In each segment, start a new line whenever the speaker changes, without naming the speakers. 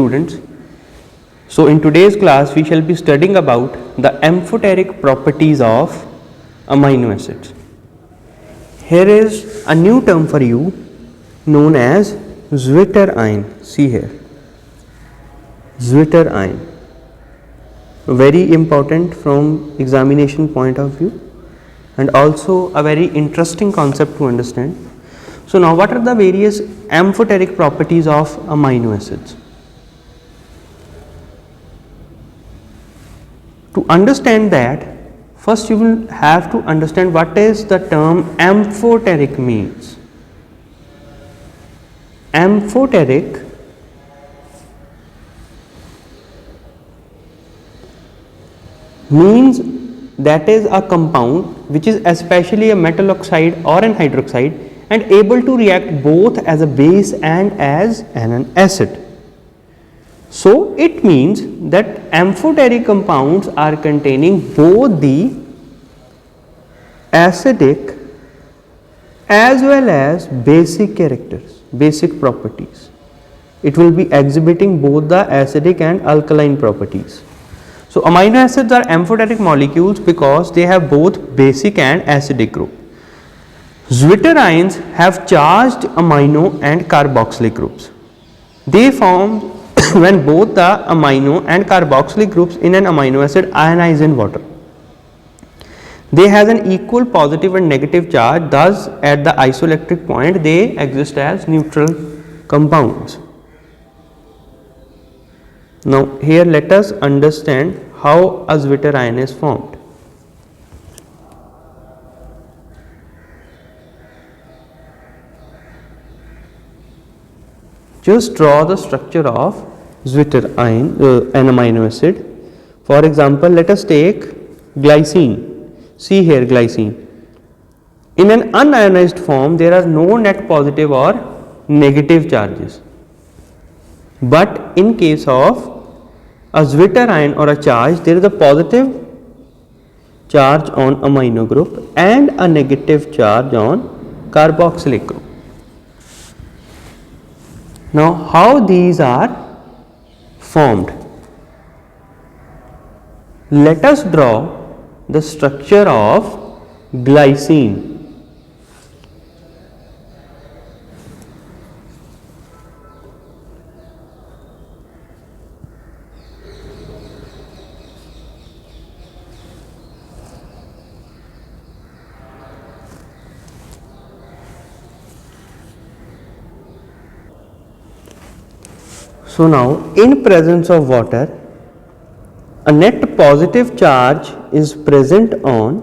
students. So in today's class we shall be studying about the amphoteric properties of amino acids. Here is a new term for you known as zwitterion. See here, zwitterion, very important from examination point of view and also a very interesting concept to understand. So now what are the various amphoteric properties of amino acids? To understand that, first you will have to understand what is the term amphoteric means. Amphoteric means that is a compound which is especially a metal oxide or an hydroxide and able to react both as a base and as an acid. So it means that amphoteric compounds are containing both the acidic as well as basic characters, basic properties. It will be exhibiting both the acidic and alkaline properties. So amino acids are amphoteric molecules because they have both basic and acidic group. Zwitterions have charged amino and carboxylic groups. They form when both the amino and carboxylic groups in an amino acid ionize in water. They have an equal positive and negative charge, thus at the isoelectric point they exist as neutral compounds. Now here let us understand how a zwitterion is formed. Just draw the structure of zwitterion, an amino acid. For example, let us take glycine. See here glycine. In an unionized form, there are no net positive or negative charges. But in case of a zwitterion or a charge, there is a positive charge on amino group and a negative charge on carboxylic group. Now how these are formed? Let us draw the structure of glycine. So now in presence of water, a net positive charge is present on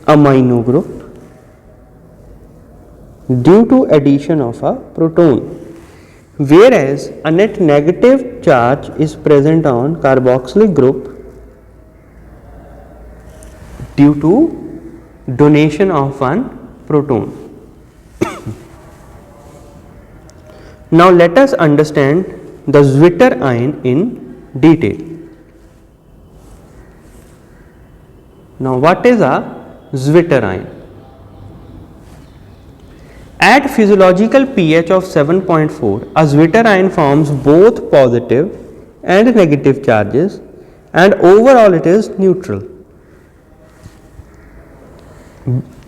amino group due to addition of a proton, whereas a net negative charge is present on carboxylic group due to donation of one proton. Now let us understand the zwitterion in detail. Now what is a zwitterion? At physiological pH of 7.4, a zwitterion forms both positive and negative charges and overall it is neutral.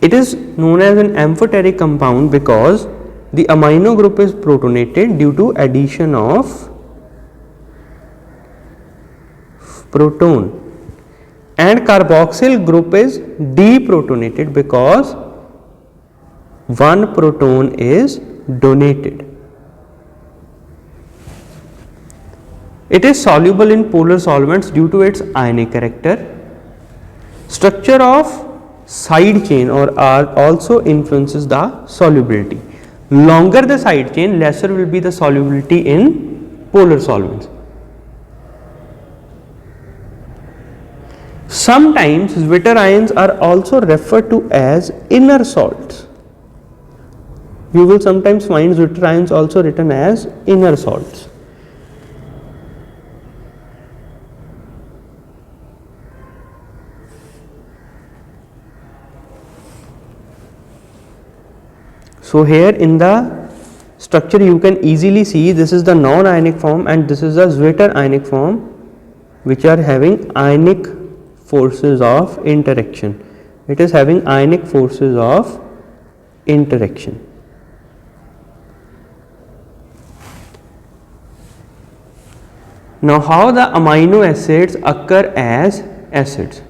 It is known as an amphoteric compound because the amino group is protonated due to addition of proton and carboxyl group is deprotonated because one proton is donated. It is soluble in polar solvents due to its ionic character. Structure of side chain or R also influences the solubility. Longer the side chain, lesser will be the solubility in polar solvents. Sometimes zwitterions are also referred to as inner salts. You will sometimes find zwitterions also written as inner salts. So here in the structure you can easily see this is the non-ionic form and this is the Zwitter ionic form, which are having ionic forces of interaction. It is having ionic forces of interaction. Now, how the amino acids occur as acids?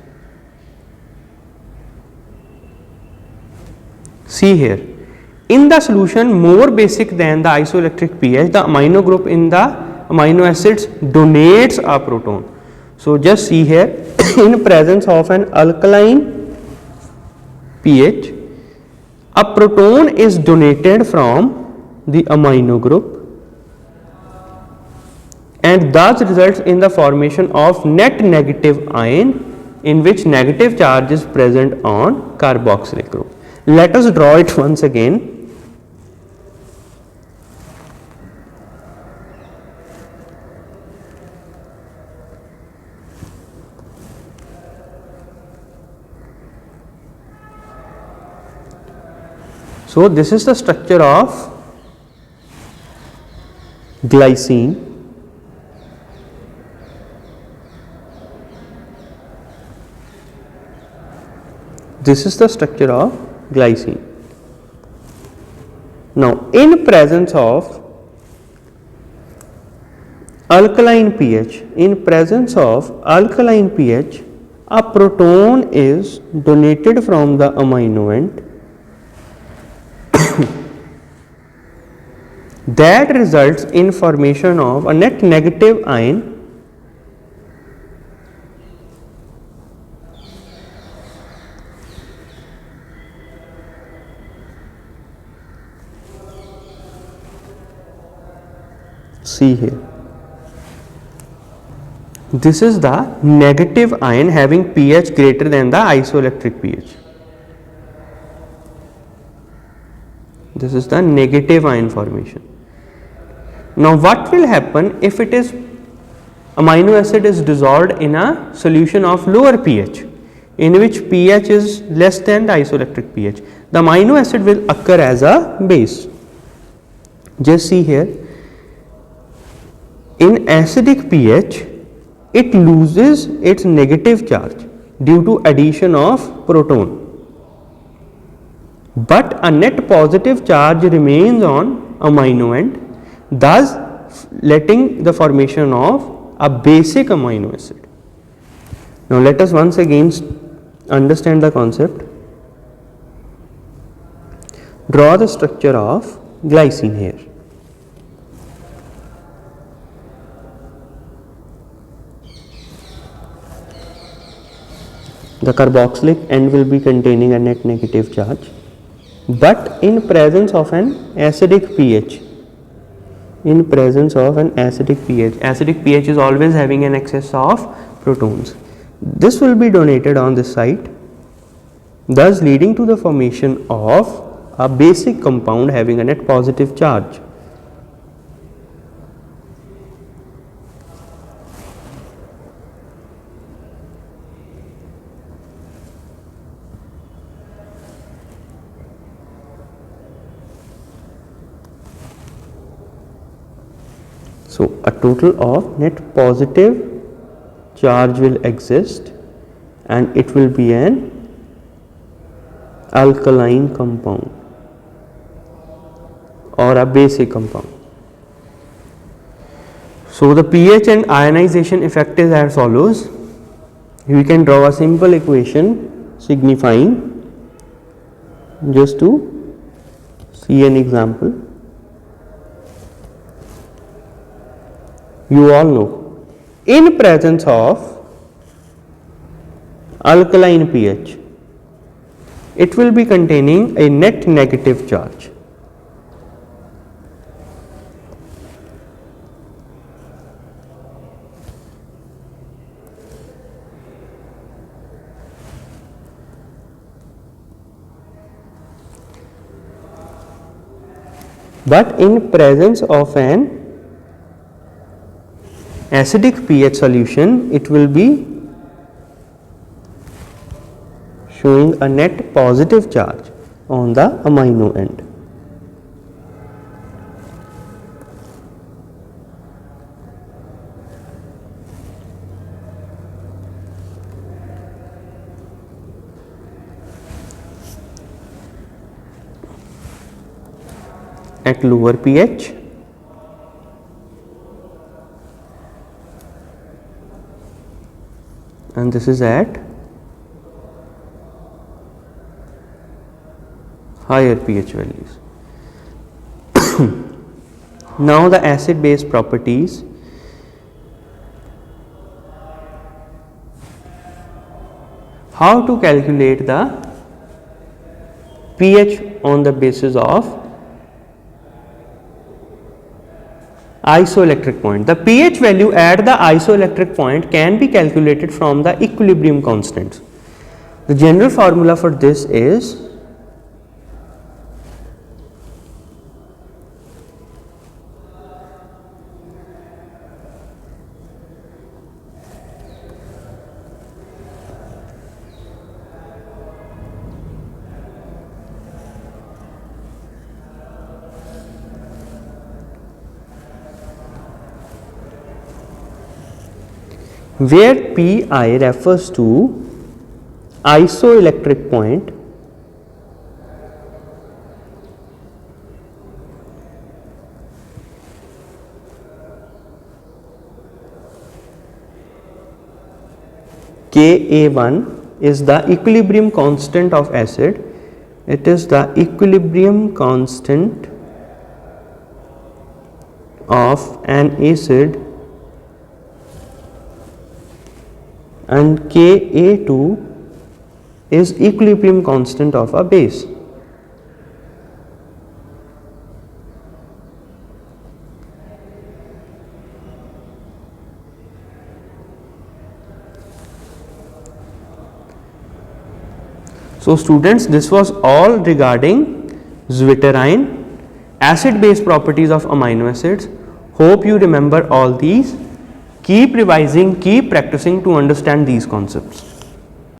See here, in the solution more basic than the isoelectric pH, the amino group in the amino acids donates a proton. So, just see here, in presence of an alkaline pH, a proton is donated from the amino group and thus results in the formation of net negative ion in which negative charge is present on carboxylic group. Let us draw it once again. So, this is the structure of glycine. This is the structure of glycine. Now, in presence of alkaline pH, a proton is donated from the amino end that results in formation of a net negative ion see here. This is the negative ion having pH greater than the isoelectric pH. This is the negative ion formation. Now, what will happen if it is amino acid is dissolved in a solution of lower pH, in which pH is less than the isoelectric pH? The amino acid will occur as a base. Just see here, in acidic pH, it loses its negative charge due to addition of proton, but a net positive charge remains on amino end, thus letting the formation of a basic amino acid. Now, let us once again understand the concept. Draw the structure of glycine here. The carboxylic end will be containing a net negative charge, but in presence of an acidic pH, acidic pH is always having an excess of protons. This will be donated on this site, thus leading to the formation of a basic compound having a net positive charge. So, a total of net positive charge will exist and it will be an alkaline compound or a basic compound. So, the pH and ionization effect is as follows. We can draw a simple equation signifying, just to see an example. You all know, in presence of alkaline pH, it will be containing a net negative charge. But in presence of an acidic pH solution, it will be showing a net positive charge on the amino end. at lower pH, and this is at higher pH values. Now the acid base properties. How to calculate the pH on the basis of isoelectric point. The pH value at the isoelectric point can be calculated from the equilibrium constants. The general formula for this is where Pi refers to isoelectric point, Ka1 is the equilibrium constant of acid. It is the equilibrium constant of an acid, and Ka2 is equilibrium constant of a base. So students, this was all regarding zwitterine, acid base properties of amino acids. Hope you remember all these. Keep revising, keep practicing to understand these concepts.